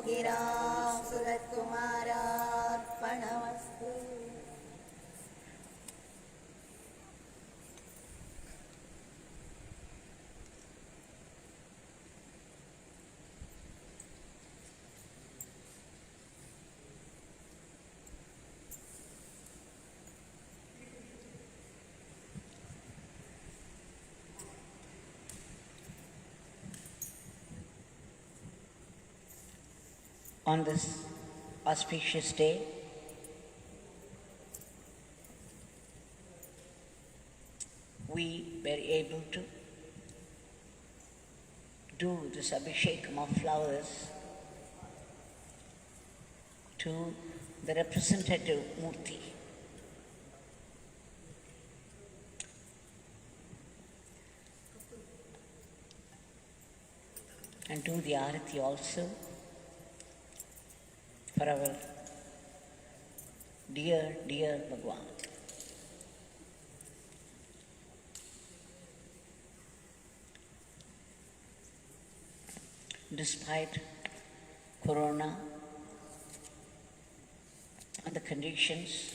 Yogi Ramsuratkumar Ashram. On this auspicious day, we were able to do this abhishekam of flowers to the representative Murthy. And do the Aarthi also for our dear, dear Bhagwan. Despite Corona and the conditions,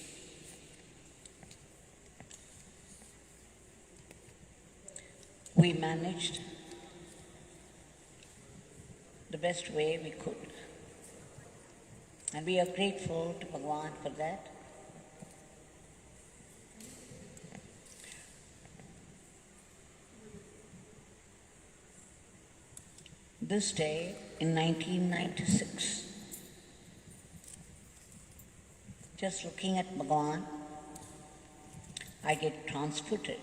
we managed the best way we could. And we are grateful to Bhagwan for that. This day in 1996, just looking at Bhagwan, I get transported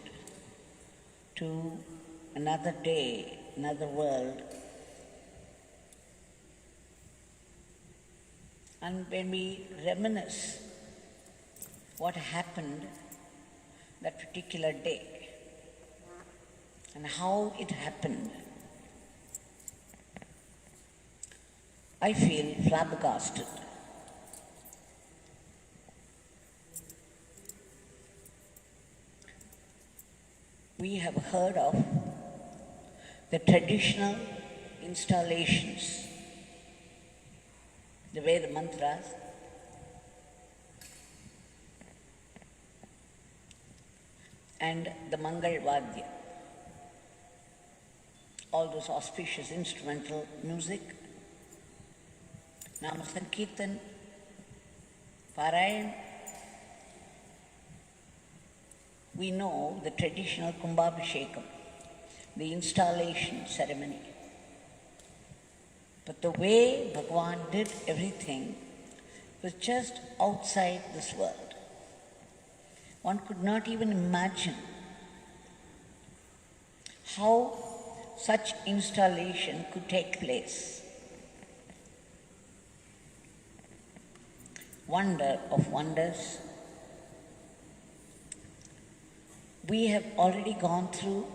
to another day, another world. And when we reminisce what happened that particular day and how it happened, I feel flabbergasted. We have heard of the traditional installations, the Veda mantras, and the Mangal Vadya, all those auspicious instrumental music, Nama Sankirtan, Parayan. We know the traditional Kumbhabhishekam, the installation ceremony. But the way Bhagwan did everything was just outside this world. One could not even imagine how such installation could take place. Wonder of wonders. We have already gone through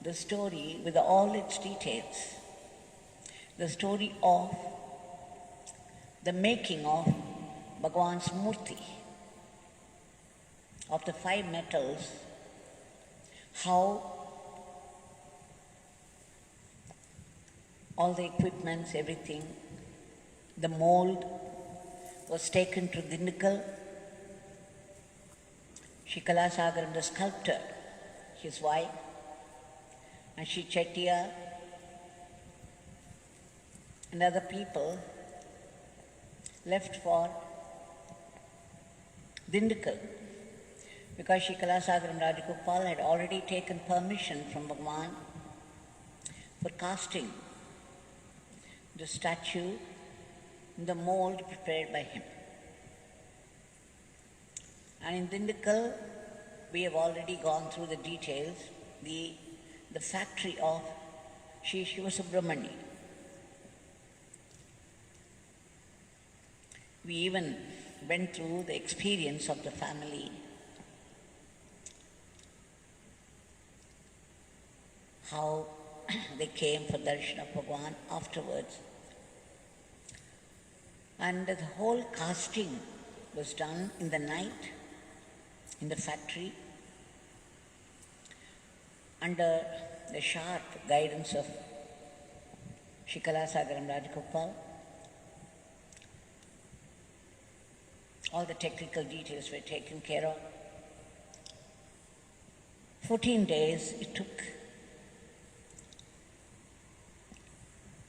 the story with all its details. The story of the making of Bhagwan's Murthy, of the 5 metals, how all the equipments, everything, the mold was taken to Dindigul. Shikalasagaram, the sculptor, his wife, and Shri Chettiar, and other people left for Dindigul because Shri Kalasagaram Rajagopal had already taken permission from Bhagwan for casting the statue in the mold prepared by him. And in Dindigul, we have already gone through the details, the factory of Shri Shiva Subramani. We even went through the experience of the family, how they came for darshan of Bhagwan afterwards. And the whole casting was done in the night in the factory under the sharp guidance of Shri Kalasagaram Rajagopal All the technical details were taken care of. 14 days it took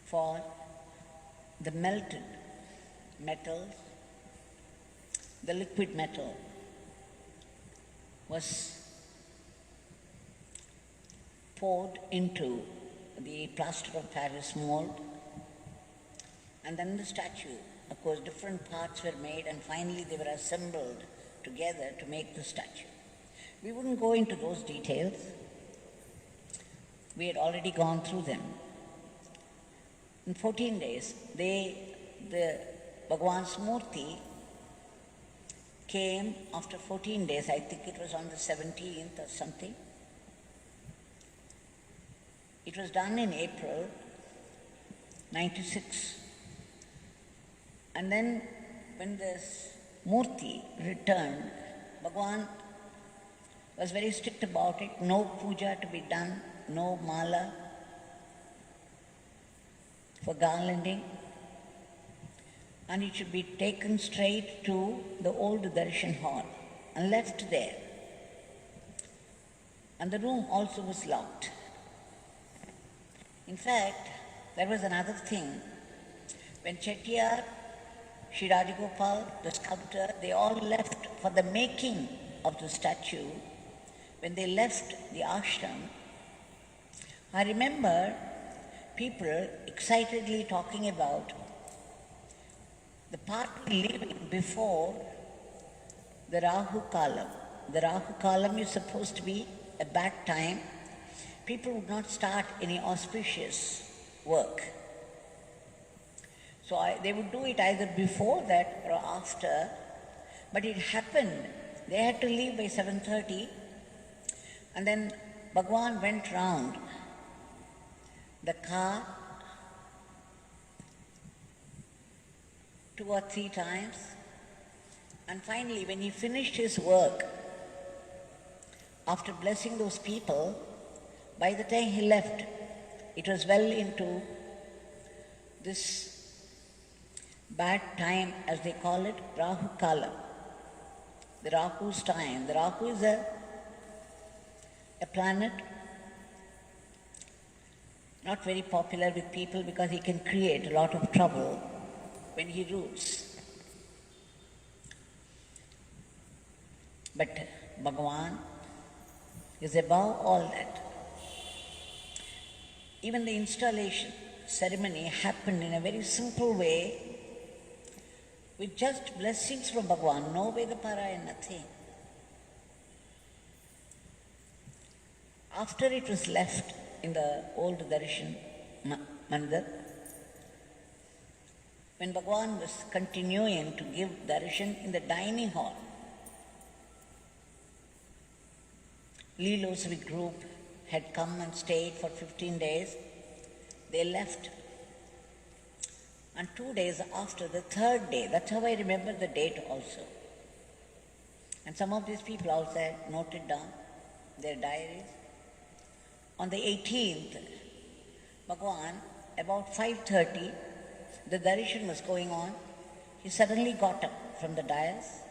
for the melted metals, the liquid metal was poured into the plaster of Paris mold, and then the statue. Of course, different parts were made, and finally they were assembled together to make the statue. We wouldn't go into those details. We had already gone through them. In 14 days, the Bhagwan's Murthy came after 14 days. I think it was on the 17th or something. It was done in April 96. And then when this Murthy returned, Bhagwan was very strict about it. No puja to be done, no mala for garlanding. And it should be taken straight to the old Darshan Hall and left there. And the room also was locked. In fact, there was another thing. When Chettiar, Sri Rajagopal, the sculptor, they all left for the making of the statue. When they left the ashram, I remember people excitedly talking about the part leaving before the Rahu Kalam. The Rahu Kalam is supposed to be a bad time. People would not start any auspicious work. So they would do it either before that or after, but it happened. They had to leave by 7:30, and then Bhagwan went round the car 2 or 3 times, and finally when he finished his work, after blessing those people, by the time he left, it was well into this bad time, as they call it, Rahu Kala, the Rahu's time. The Rahu is a planet not very popular with people because he can create a lot of trouble when he rules. But Bhagwan is above all that. Even the installation ceremony happened in a very simple way, with just blessings from Bhagwan, no Vedaparaya, nothing. After it was left in the old Darshan Mandir, when Bhagwan was continuing to give darshan in the dining hall, Leelosvi group had come and stayed for 15 days. They left. And 2 days after, the 3rd day, that's how I remember the date also. And some of these people also had noted down their diaries. On the 18th, Bhagwan, about 5:30, the darshan was going on. He suddenly got up from the dais,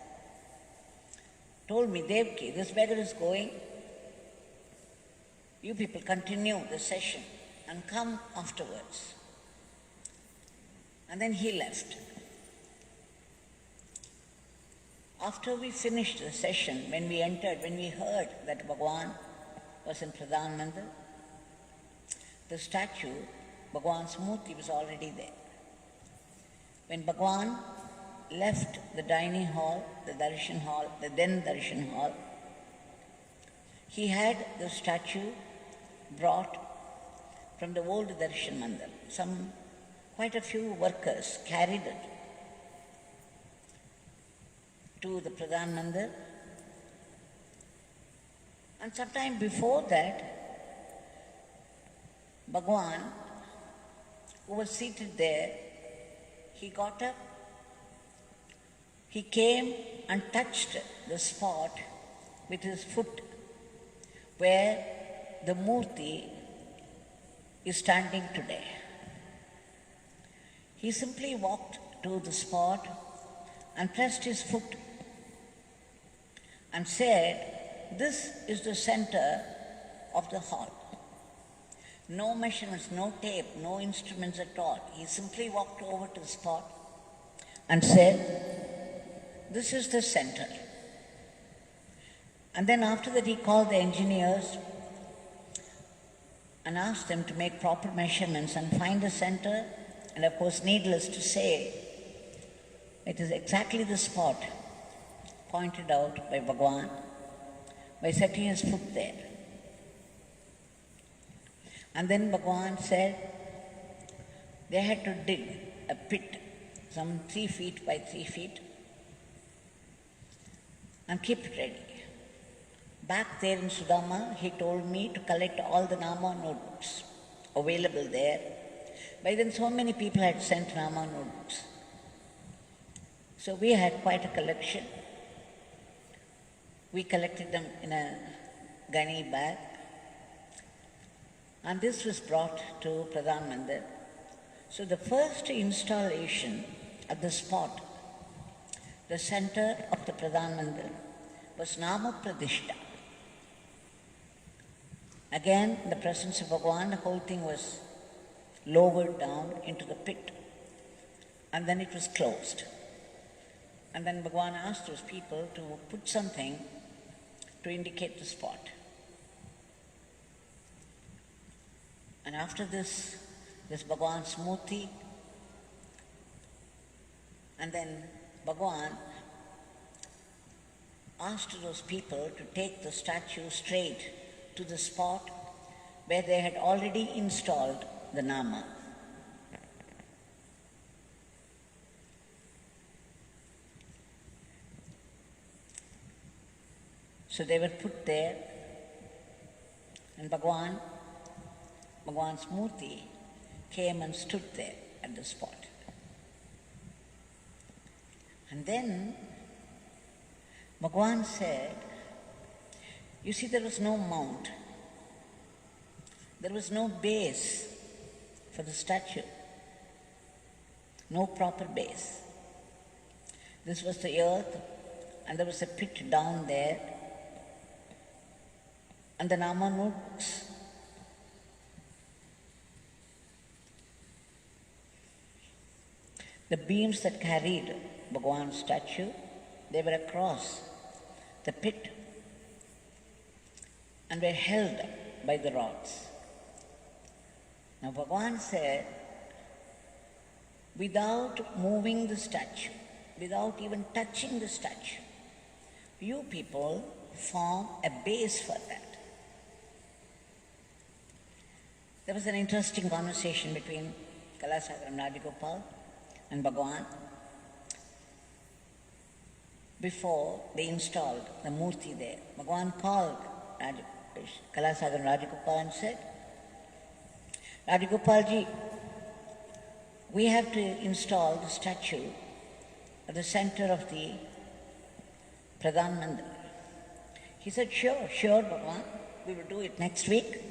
told me, Devaki, this beggar is going. You people continue the session and come afterwards. And then he left. After we finished the session, when we entered, when we heard that Bhagwan was in Pradhan Mandir, the statue, Bhagwan's Murthy, was already there. When Bhagwan left the dining hall, the Darshan Hall, the then Darshan Hall, he had the statue brought from the old Darshan Mandir. Quite a few workers carried it to the Pradhan Mandir. And sometime before that, Bhagwan, who was seated there, he got up, he came and touched the spot with his foot where the Murthy is standing today. He simply walked to the spot and pressed his foot and said, "This is the center of the hall." No measurements, no tape, no instruments at all. He simply walked over to the spot and said, "This is the center." And then after that he called the engineers and asked them to make proper measurements and find the center. And of course, needless to say, it is exactly the spot pointed out by Bhagwan by setting his foot there. And then Bhagwan said they had to dig a pit some 3 feet by 3 feet and keep it ready. Back there in Sudama, he told me to collect all the Nama notebooks available there. By then so many people had sent Nama notebooks. So we had quite a collection. We collected them in a gunny bag. And this was brought to Pradhan Mandir. So the first installation at the spot, the center of the Pradhan Mandir, was Nama Pradishta. Again, in the presence of Bhagwan, the whole thing was lowered down into the pit. And then it was closed. And then Bhagwan asked those people to put something to indicate the spot. And after this Bhagwan's Murthy, and then Bhagwan asked those people to take the statue straight to the spot where they had already installed the Nama. So they were put there, and Bhagwan's Murthy came and stood there at the spot. And then Bhagwan said, "You see, there was no mount. There was no base for the statue. No proper base. This was the earth, and there was a pit down there, and the Nama notebooks. The beams that carried Bhagwan's statue, they were across the pit and were held by the rods." Now Bhagwan said, without moving the statue, without even touching the statue, you people form a base for that. There was an interesting conversation between Kalasagaram Rajagopal and Bhagwan before they installed the Murthy there. Bhagwan called Kalasagaram Rajagopal and said, "Rajagopalji, we have to install the statue at the center of the Pradhan Mandir." He said, Sure, Bhagwan, we will do it next week."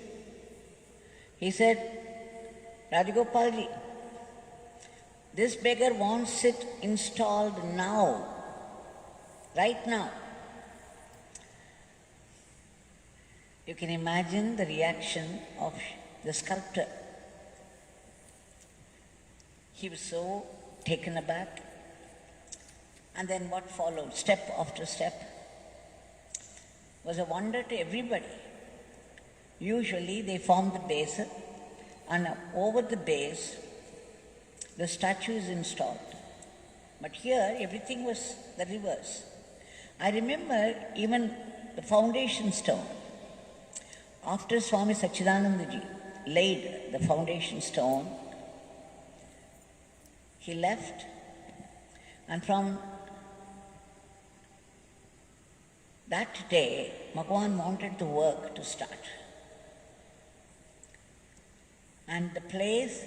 He said, "Rajagopalji, this beggar wants it installed now, right now." You can imagine the reaction of the sculptor. He was so taken aback. And then what followed, step after step, was a wonder to everybody. Usually they form the base, and over the base the statue is installed. But here everything was the reverse. I remember even the foundation stone. After Swami Sachidanandaji laid the foundation stone, he left, and from that day Bhagwan wanted the work to start. And the place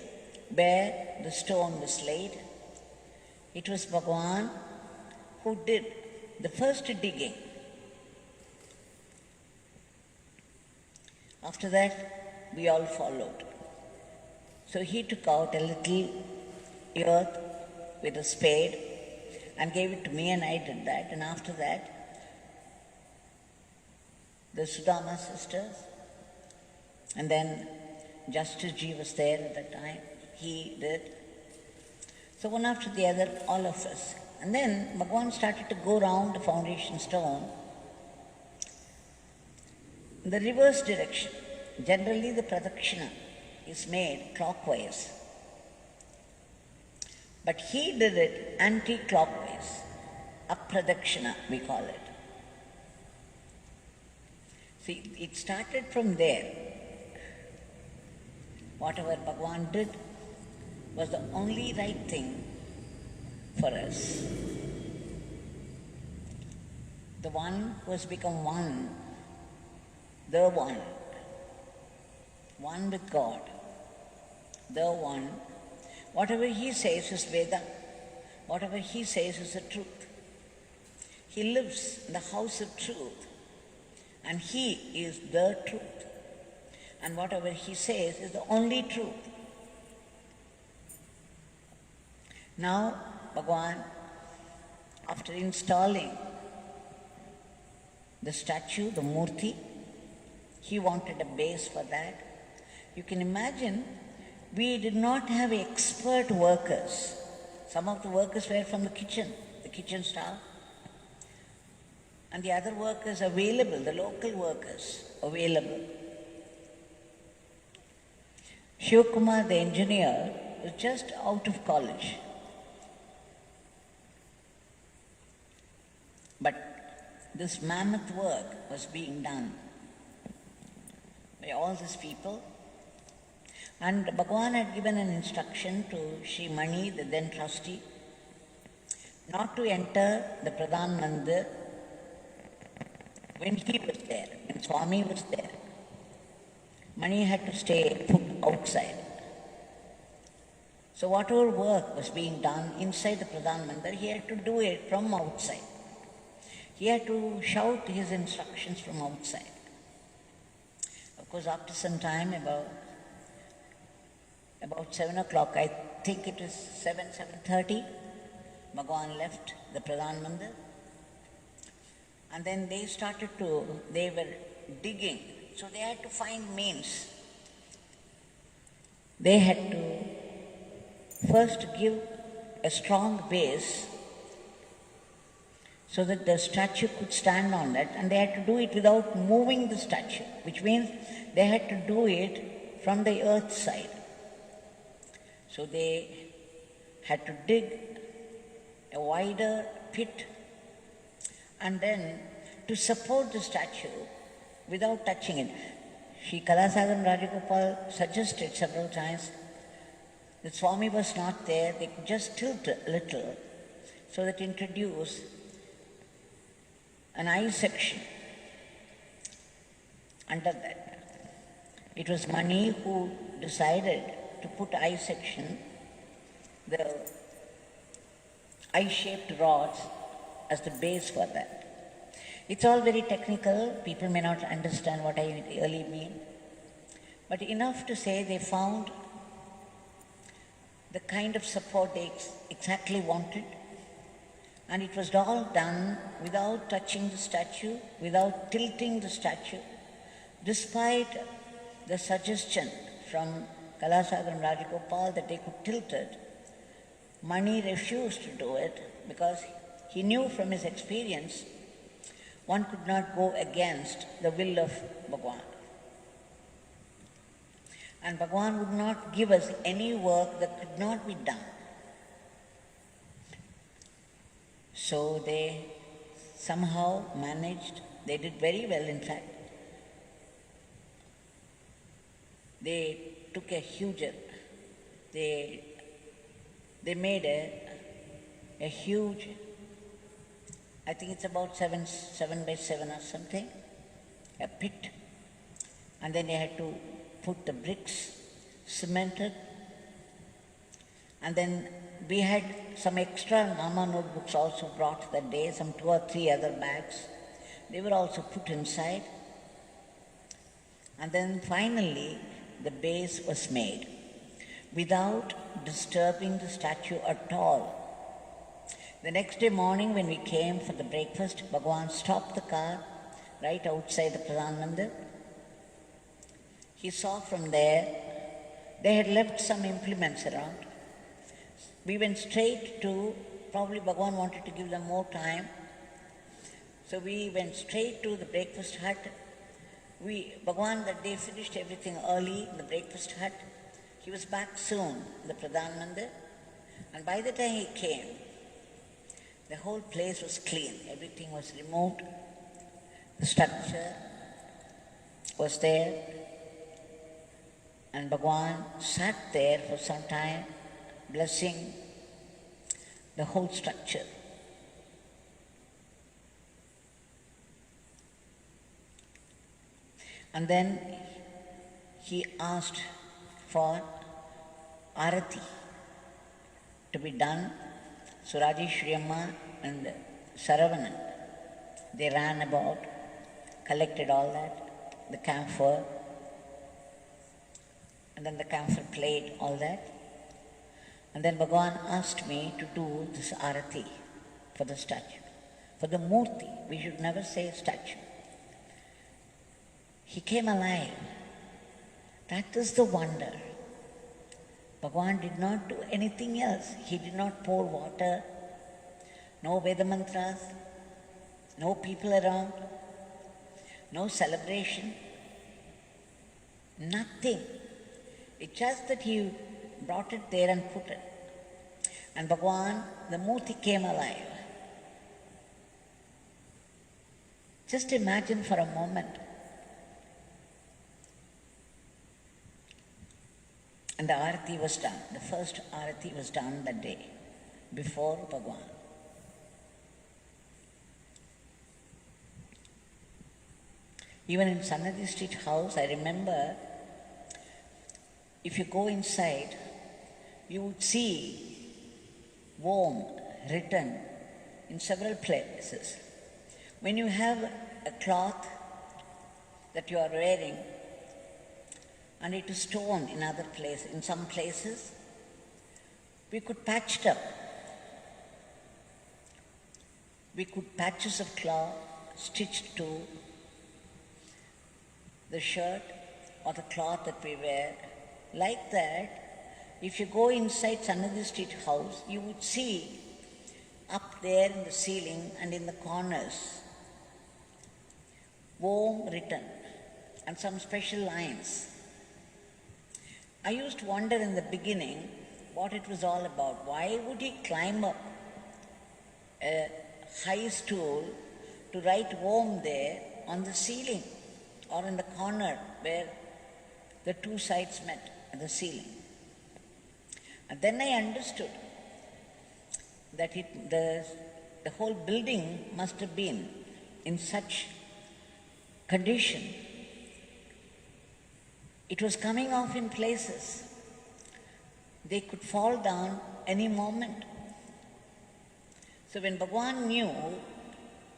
where the stone was laid, it was Bhagwan who did the first digging. After that, we all followed. So he took out a little earth with a spade and gave it to me, and I did that. And after that, the Sudama sisters, and then Justice Ji was there at that time. He did. So one after the other, all of us. And then Bhagwan started to go round the foundation stone in the reverse direction. Generally the pradakshina is made clockwise. But he did it anti-clockwise. Apradakshina, we call it. See, it started from there. Whatever Bhagwan did was the only right thing for us. The one who has become one, the one with God, the one. Whatever he says is Veda. Whatever he says is the truth. He lives in the house of truth, and he is the truth. And whatever he says is the only truth. Now, Bhagwan, after installing the statue, the Murthy, he wanted a base for that. You can imagine, we did not have expert workers. Some of the workers were from the kitchen staff. And the other workers available, the local workers available. Shivakumar, the engineer, was just out of college. But this mammoth work was being done by all these people. And Bhagwan had given an instruction to Shri Mani, the then trustee, not to enter the Pradhan Mandir when he was there, when Swami was there. Mani had to stay put outside. So whatever work was being done inside the Pradhan Mandir, he had to do it from outside. He had to shout his instructions from outside. Of course, after some time, about 7 o'clock, I think it was 7:30, Bhagwan left the Pradhan Mandir. And then they were digging. So they had to find means. They had to first give a strong base so that the statue could stand on that, and they had to do it without moving the statue, which means they had to do it from the earth side. So they had to dig a wider pit, and then to support the statue without touching it. Shri Kalasagaram Rajagopal suggested several times that Swami was not there, they could just tilt a little so that introduce an eye section under that. It was Mani who decided to put eye section, the eye-shaped rods as the base for that. It's all very technical, people may not understand what I really mean, but enough to say they found the kind of support they exactly wanted, and it was all done without touching the statue, without tilting the statue, despite the suggestion from Kalasagaram Rajagopal that they could tilt it. Mani refused to do it because he knew from his experience one could not go against the will of Bhagwan. And Bhagwan would not give us any work that could not be done. So they somehow managed, they did very well in fact. They took a huge, they made a huge, I think it's about 7 by 7 or something, a pit. And then they had to put the bricks, cemented. And then we had some extra Nama notebooks also brought that day, some 2 or 3 other bags. They were also put inside. And then finally, the base was made without disturbing the statue at all. The next day morning when we came for the breakfast, Bhagwan stopped the car, right outside the Pradhan Mandir. He saw from there, they had left some implements around. We went straight to, probably Bhagwan wanted to give them more time, so we went straight to the breakfast hut. Bhagwan that day finished everything early in the breakfast hut. He was back soon in the Pradhan Mandir, and by the time he came, the whole place was clean. Everything was removed. The structure was there, and Bhagwan sat there for some time, blessing the whole structure. And then he asked for Aarthi to be done. Surajeshwari Amma and Saravanan, they ran about, collected all that, the camphor, and then the camphor played all that. And then Bhagwan asked me to do this Aarthi for the statue, for the Murthy. We should never say statue. He came alive. That is the wonder. Bhagwan did not do anything else. He did not pour water, no Veda mantras, no people around, no celebration, nothing. It's just that he brought it there and put it. And Bhagwan, the Murthy came alive. Just imagine for a moment. And the Aarthi was done. The first Aarthi was done that day, before Bhagwan. Even in Sannadhi Street house, I remember, if you go inside, you would see Om written in several places. When you have a cloth that you are wearing, and it is torn in other places, in some places, we could patch it up. We could patches of cloth stitched to the shirt or the cloth that we wear. Like that, if you go inside Sannadhi Street house, you would see up there in the ceiling and in the corners, Om written and some special lines. I used to wonder in the beginning what it was all about. Why would he climb up a high stool to write Om there on the ceiling or in the corner where the two sides met at the ceiling? And then I understood that the whole building must have been in such condition. It was coming off in places. They could fall down any moment. So when Bhagwan knew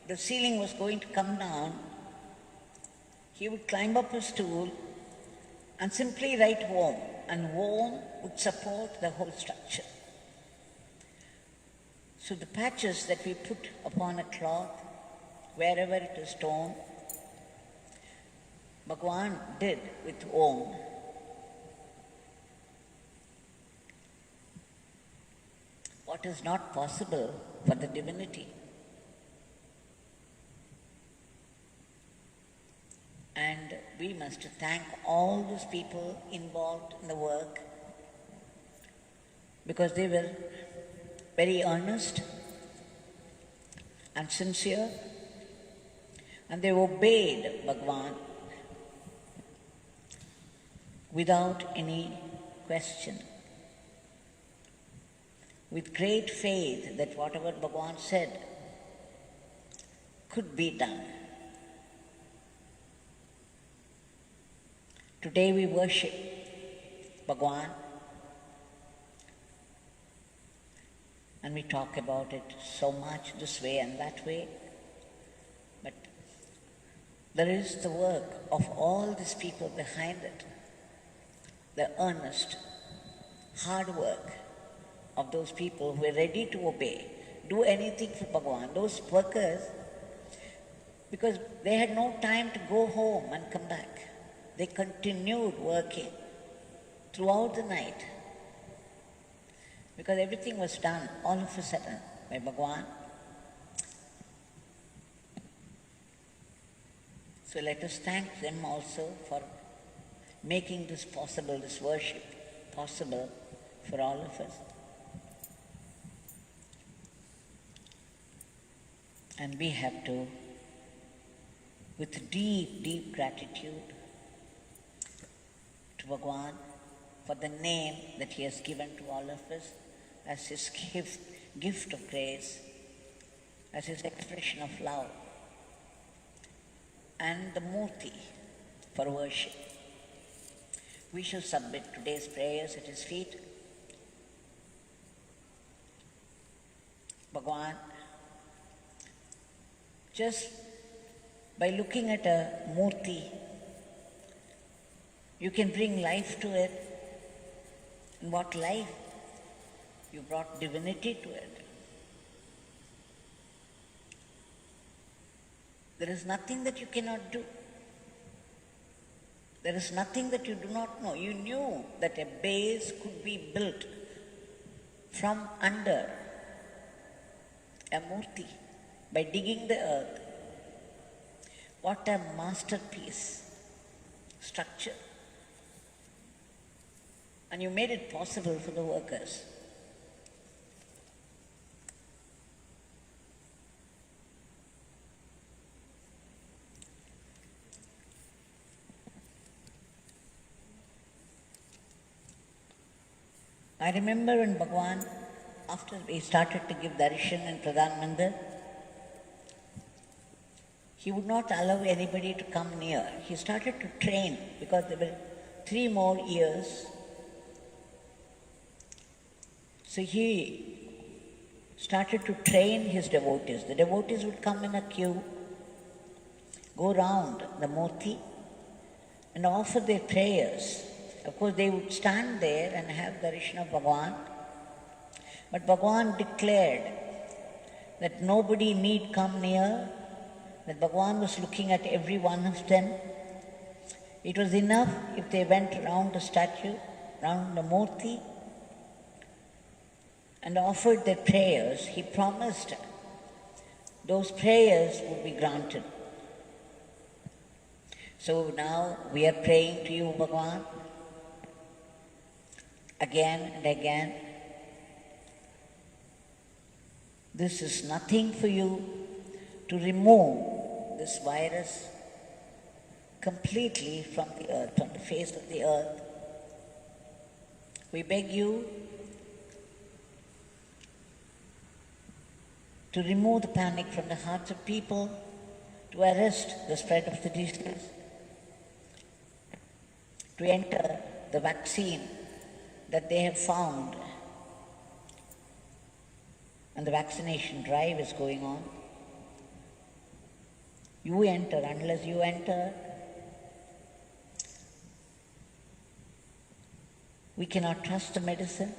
the ceiling was going to come down, he would climb up a stool and simply write Om, and Om would support the whole structure. So the patches that we put upon a cloth, wherever it is torn, Bhagwan did with Om. What is not possible for the divinity. And we must thank all those people involved in the work, because they were very earnest and sincere, and they obeyed Bhagwan without any question, with great faith that whatever Bhagwan said could be done. Today we worship Bhagwan and we talk about it so much this way and that way, but there is the work of all these people behind it, the earnest, hard work of those people who are ready to obey, do anything for Bhagwan. Those workers, because they had no time to go home and come back. They continued working throughout the night because everything was done all of a sudden by Bhagwan. So let us thank them also for making this possible, this worship possible for all of us. And we have to, with deep, deep gratitude to Bhagwan for the name that he has given to all of us as his gift of grace, as his expression of love, and the Murthy for worship. We shall submit today's prayers at his feet. Bhagwan, just by looking at a Murthy, you can bring life to it. And what life? You brought divinity to it. There is nothing that you cannot do. There is nothing that you do not know. You knew that a base could be built from under a Murthy by digging the earth. What a masterpiece structure. And you made it possible for the workers. I remember when Bhagwan, after we started to give darshan in Pradhan Mandir, he would not allow anybody to come near. He started to train because there were 3 more years. So he started to train his devotees. The devotees would come in a queue, go round the Murthy and offer their prayers. Of course, they would stand there and have darshan of Bhagwan. But Bhagwan declared that nobody need come near, that Bhagwan was looking at every one of them. It was enough if they went around the statue, round the Murthy, and offered their prayers. He promised those prayers would be granted. So now we are praying to you, Bhagwan, again and again. This is nothing for you to remove this virus completely from the earth, from the face of the earth. We beg you to remove the panic from the hearts of people, to arrest the spread of the disease, to enter the vaccine that they have found. And the vaccination drive is going on. You enter. Unless you enter, we cannot trust the medicine.